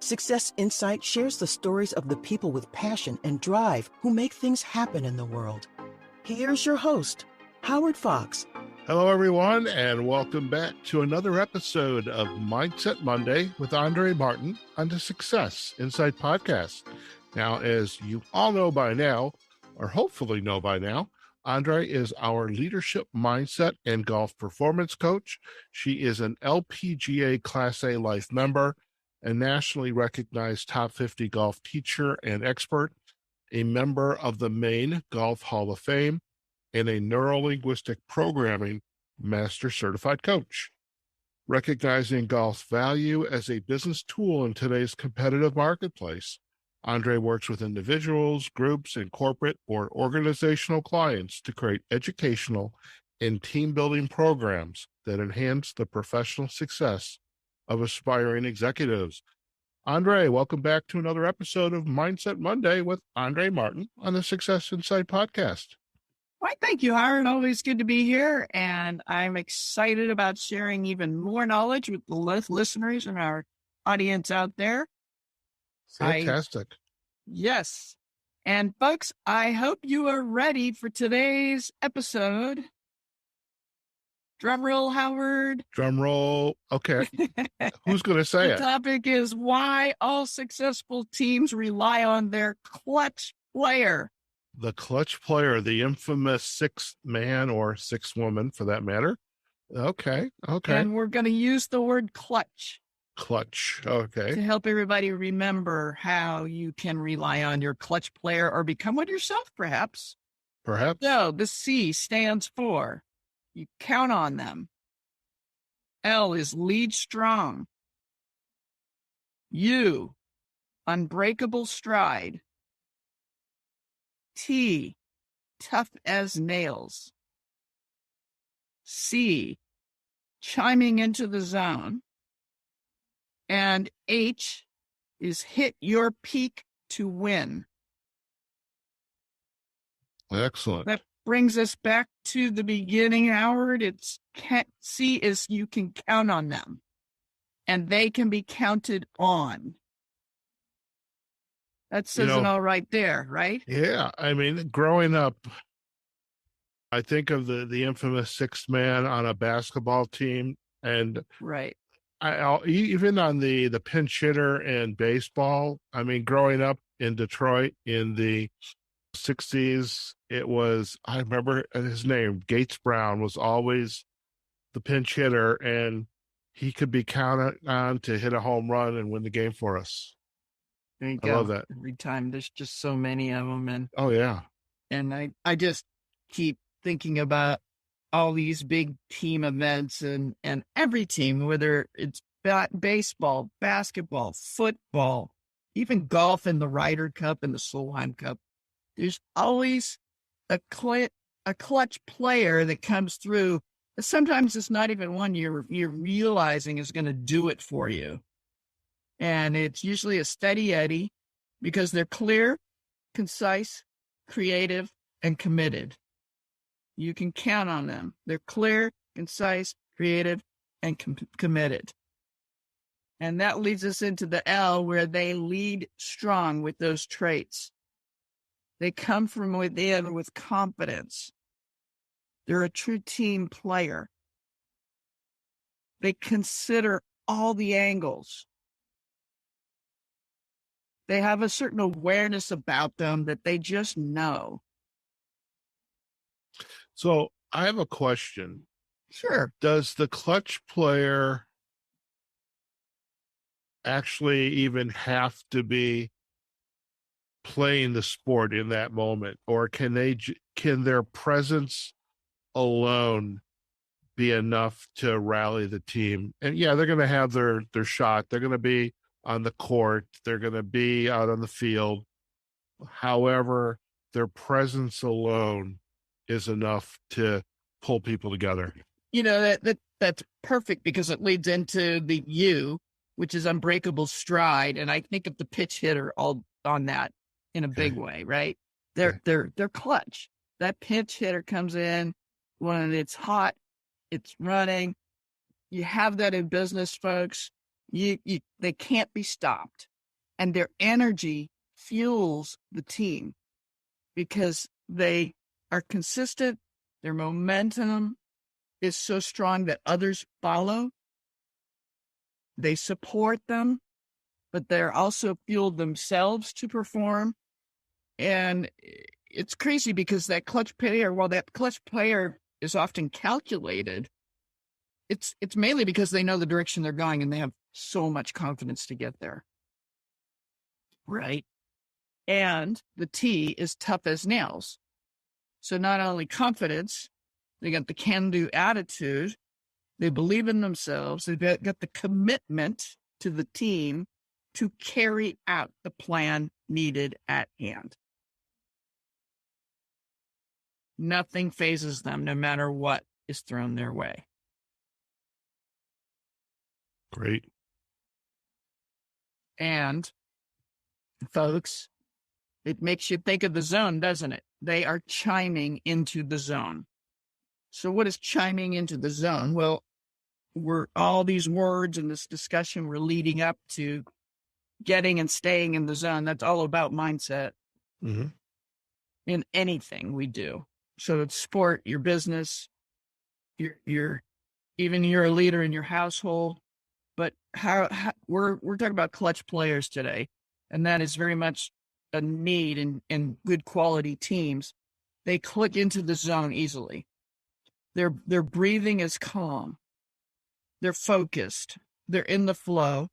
Success Insight shares the stories of the people with passion and drive who make things happen in the world. Here's your host, Howard Fox. Hello, everyone, and welcome back to another episode of Mindset Monday with Andrée Martin on the Success Insight podcast. Now, as you all know by now, or hopefully know by now, Andrée is our leadership mindset and golf performance coach. She is an LPGA Class A Life member, a nationally recognized top 50 golf teacher and expert, a member of the Maine Golf Hall of Fame, and a neuro-linguistic programming master certified coach. Recognizing golf's value as a business tool in today's competitive marketplace, Andrée works with individuals, groups, and corporate or organizational clients to create educational and team-building programs that enhance the professional success of aspiring executives. Andrée, welcome back to another episode of Mindset Monday with Andrée Martin on the Success Insight podcast. Why, thank you, Howard. Always good to be here. And I'm excited about sharing even more knowledge with the listeners and our audience out there. Fantastic. Yes. And folks, I hope you are ready for today's episode. Drum roll, Howard. Drum roll. Okay. Who's going to say it? The topic is why all successful teams rely on their clutch player. The clutch player, the infamous sixth man or sixth woman for that matter. Okay. And we're going to use the word clutch. Clutch. Okay. To help everybody remember how you can rely on your clutch player or become one yourself, perhaps. Perhaps. So the C stands for you count on them. L is lead strong. U, unbreakable stride. T, tough as nails. C, chiming into the zone. And H is hit your peak to win. Excellent. That brings us back to the beginning, Howard. C is you can count on them. And they can be counted on. That says it all right there, right? Yeah. I mean, growing up, I think of the infamous sixth man on a basketball team. And right. Even on the pinch hitter in baseball, I mean, growing up in Detroit in the 60s, I remember his name, Gates Brown, was always the pinch hitter, and he could be counted on to hit a home run and win the game for us. There you I go. love that. Every time there's just so many of them. And oh, yeah. And I just keep thinking about all these big team events and every team, whether it's baseball, basketball, football, even golf and the Ryder Cup and the Solheim Cup. There's always a clutch player that comes through. Sometimes it's not even one you're realizing is going to do it for you. And it's usually a steady Eddie because they're clear, concise, creative, and committed. You can count on them. They're clear, concise, creative, and committed. And that leads us into the L, where they lead strong with those traits. They come from within with confidence. They're a true team player. They consider all the angles. They have a certain awareness about them that they just know. So I have a question. Sure. Does the clutch player actually even have to be playing the sport in that moment, or can their presence alone be enough to rally the team? And yeah, they're going to have their shot. They're going to be on the court. They're going to be out on the field. However, their presence alone is enough to pull people together. You know, that's perfect because it leads into the U, which is unbreakable stride. And I think of the pitch hitter all on that in a big way, right? They're clutch. That pitch hitter comes in when it's hot, it's running. You have that in business, folks. They can't be stopped. and their energy fuels the team because they are consistent. Their momentum is so strong that others follow. They support them, but they're also fueled themselves to perform. And it's crazy because that clutch player, while that clutch player is often calculated, it's mainly because they know the direction they're going and they have so much confidence to get there. Right. And the T is tough as nails. So not only confidence, they got the can-do attitude, they believe in themselves, they've got the commitment to the team to carry out the plan needed at hand. Nothing phases them, no matter what is thrown their way. Great. And, folks, it makes you think of the zone, doesn't it? They are chiming into the zone. So what is chiming into the zone? Well, all these words in this discussion we're leading up to getting and staying in the zone. That's all about mindset in anything we do. So it's sport, your business, you're even you're a leader in your household. But how we're talking about clutch players today, and that is very much a need in good quality teams. They click into the zone easily. Their breathing is calm. They're focused. They're in the flow.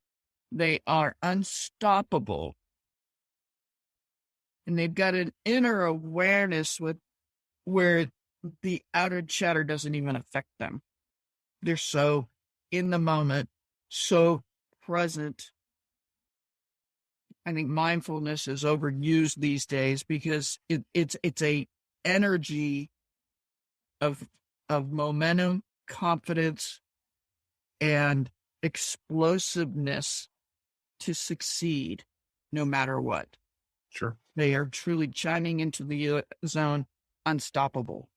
They are unstoppable. And they've got an inner awareness where the outer chatter doesn't even affect them. They're so in the moment, so present. I think mindfulness is overused these days because it's a energy of momentum, confidence, and explosiveness to succeed no matter what. Sure. They are truly chiming into the zone, unstoppable.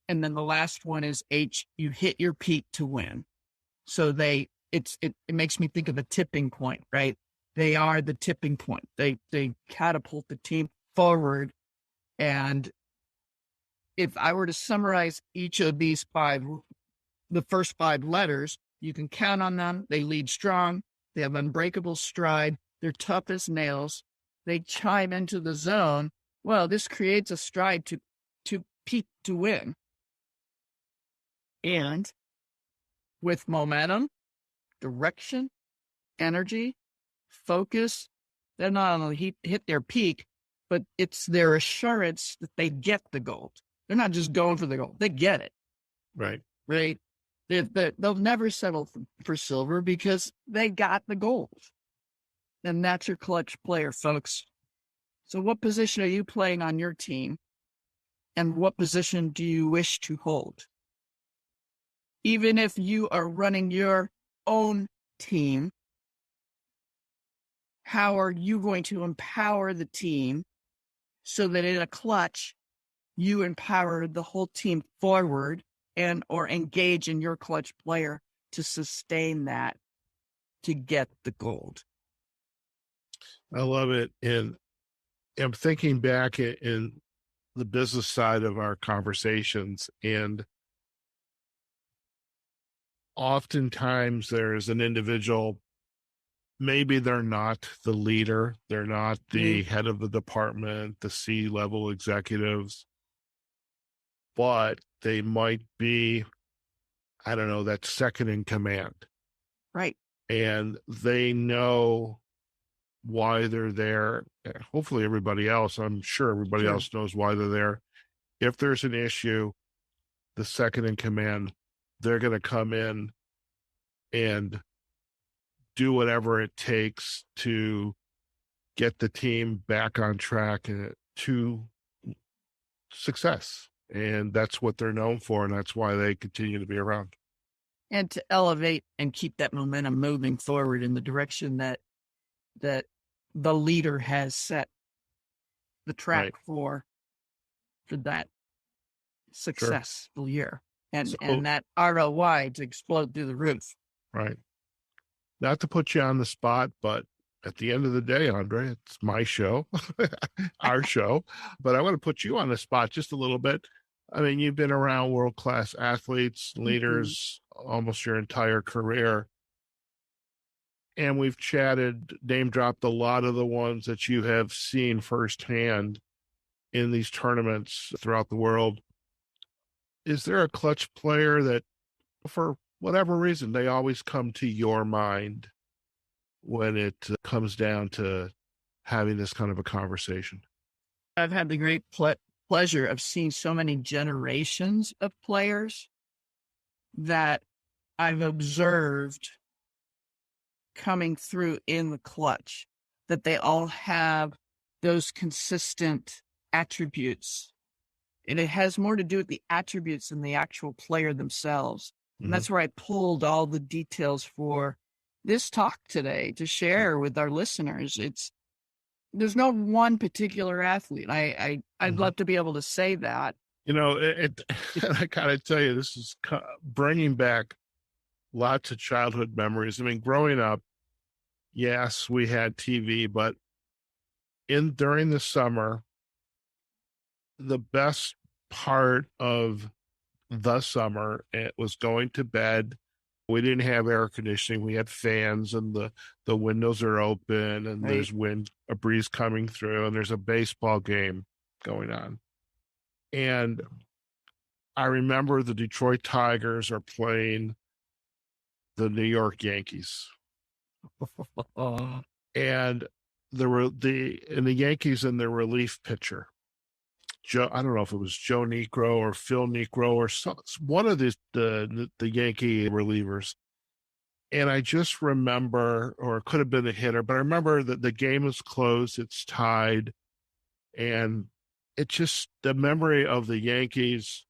And then the last one is H, you hit your peak to win. So it makes me think of a tipping point, right? They are the tipping point. They catapult the team forward. And if I were to summarize each of these the first 5 letters, you can count on them. They lead strong. They have unbreakable stride. They're tough as nails. They chime into the zone. Well, this creates a stride to peak to win. And with momentum, direction, energy, focus, they not only hit their peak, but it's their assurance that they get the gold. They're not just going for the gold. They get it. Right. Right. They'll never settle for silver because they got the gold. And that's your clutch player, folks. So what position are you playing on your team? And what position do you wish to hold? Even if you are running your own team, how are you going to empower the team so that in a clutch, you empower the whole team forward and or engage in your clutch player to sustain that, to get the gold? I love it. And I'm thinking back in the business side of our conversations, and oftentimes there's an individual, maybe they're not the leader, they're not the head of the department, the C-level executives, but they might be, I don't know, that second in command. Right. And they know why they're there. Hopefully everybody else, I'm sure everybody else knows why they're there. If there's an issue, the second in command, they're going to come in and do whatever it takes to get the team back on track to success. And that's what they're known for, and that's why they continue to be around. And to elevate and keep that momentum moving forward in the direction that the leader has set the track for that successful year. And that ROI to explode through the roof. Right. Not to put you on the spot, but at the end of the day, Andrée, it's my show, our show, but I want to put you on the spot just a little bit. I mean, you've been around world-class athletes, leaders, almost your entire career. And we've chatted, name dropped a lot of the ones that you have seen firsthand in these tournaments throughout the world. Is there a clutch player that, for whatever reason, they always come to your mind when it comes down to having this kind of a conversation? I've had the great pleasure of seeing so many generations of players that I've observed coming through in the clutch, that they all have those consistent attributes. And it has more to do with the attributes than the actual player themselves. And that's where I pulled all the details for this talk today to share with our listeners. There's no one particular athlete. I'd love to be able to say that. You know, I gotta tell you, this is bringing back lots of childhood memories. I mean, growing up, yes, we had TV, but during the summer, the best part of the summer, it was going to bed. We didn't have air conditioning. We had fans, and the windows are open, and there's a breeze coming through, and there's a baseball game going on. And I remember the Detroit Tigers are playing the New York Yankees. And the Yankees and their relief pitcher, I don't know if it was Joe Niekro or Phil Niekro or one of the Yankee relievers. And I just remember, or it could have been a hitter, but I remember that the game is closed, it's tied. And it's just the memory of the Yankees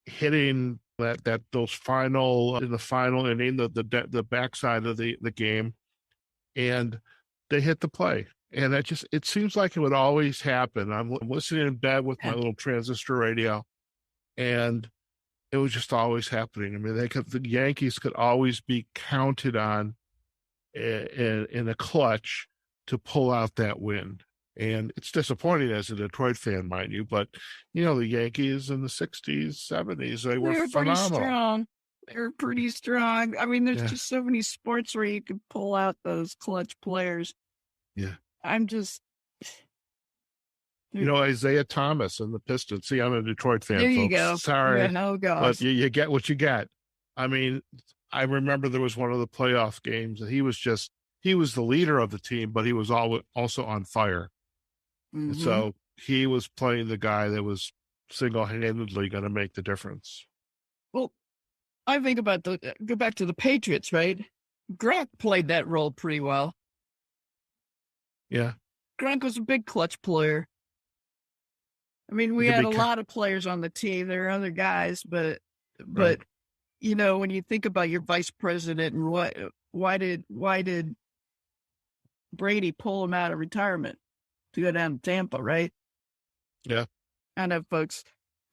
hitting in the final inning, the backside of the game, and they hit the play. And it seems like it would always happen. I'm listening in bed with my little transistor radio, and it was just always happening. I mean, the Yankees could always be counted on in a clutch to pull out that win. And it's disappointing as a Detroit fan, mind you, but you know, the Yankees in the 60s, 70s, they were phenomenal. Pretty strong. They were pretty strong. I mean, there's just so many sports where you could pull out those clutch players. Yeah. You know, Isaiah Thomas and the Pistons. See, I'm a Detroit fan, there you folks. go. Sorry. Yeah, no, but you get what you get. I mean, I remember there was one of the playoff games that he was the leader of the team, but he was also on fire. And so he was playing the guy that was single-handedly going to make the difference. Well, I think about go back to the Patriots, right? Gronk played that role pretty well. Yeah. Gronk was a big clutch player. I mean, we had a lot of players on the team. There are other guys, but you know, when you think about your vice president and why did Brady pull him out of retirement to go down to Tampa, right? Yeah. I know, folks.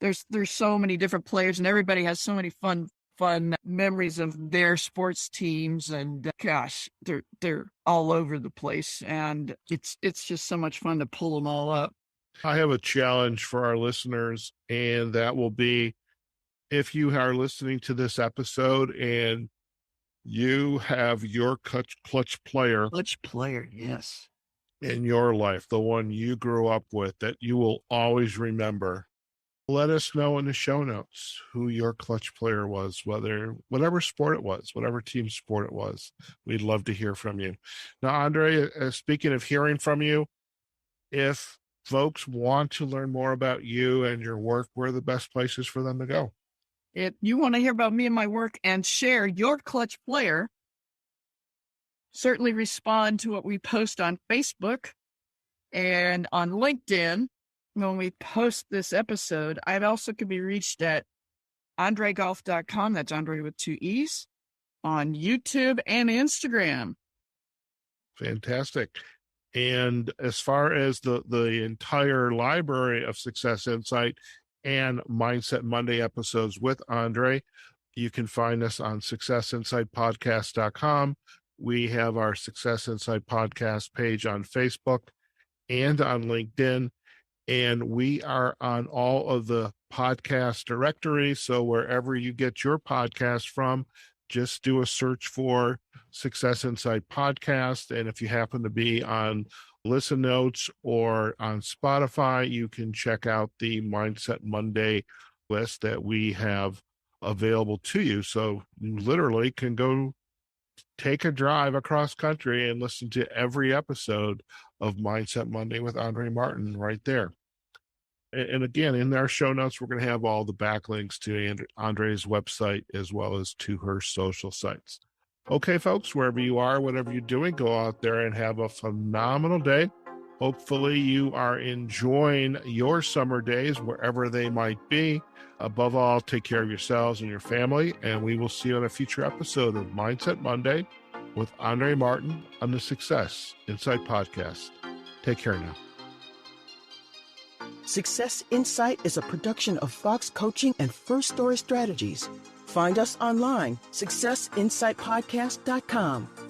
There's so many different players, and everybody has so many fun memories of their sports teams, and gosh, they're all over the place, and it's just so much fun to pull them all up. I have a challenge for our listeners, and that will be, if you are listening to this episode and you have your clutch player, yes, in your life, the one you grew up with that you will always remember, let us know in the show notes who your clutch player was, whatever sport it was, whatever team sport it was. We'd love to hear from you. Now, Andrée, speaking of hearing from you, if folks want to learn more about you and your work, where are the best places for them to go? If you want to hear about me and my work and share your clutch player, certainly respond to what we post on Facebook and on LinkedIn. When we post this episode, I also can be reached at AndreeGolf.com. That's Andrée with 2 E's, on YouTube and Instagram. Fantastic. And as far as the entire library of Success Insight and Mindset Monday episodes with Andrée, you can find us on successinsightpodcast.com. We have our Success Insight podcast page on Facebook and on LinkedIn, and we are on all of the podcast directories. So wherever you get your podcast from, just do a search for Success Insight Podcast. And if you happen to be on Listen Notes or on Spotify, you can check out the Mindset Monday list that we have available to you. So you literally can go take a drive across country and listen to every episode of Mindset Monday with Andrée Martin right there. And again, in our show notes, we're going to have all the backlinks to Andree's website as well as to her social sites. Okay, folks, wherever you are, whatever you're doing, go out there and have a phenomenal day. Hopefully you are enjoying your summer days, wherever they might be. Above all, take care of yourselves and your family, and we will see you on a future episode of Mindset Monday with Andrée Martin on the Success Insight Podcast. Take care now. Success Insight is a production of Fox Coaching and First Story Strategies. Find us online, successinsightpodcast.com.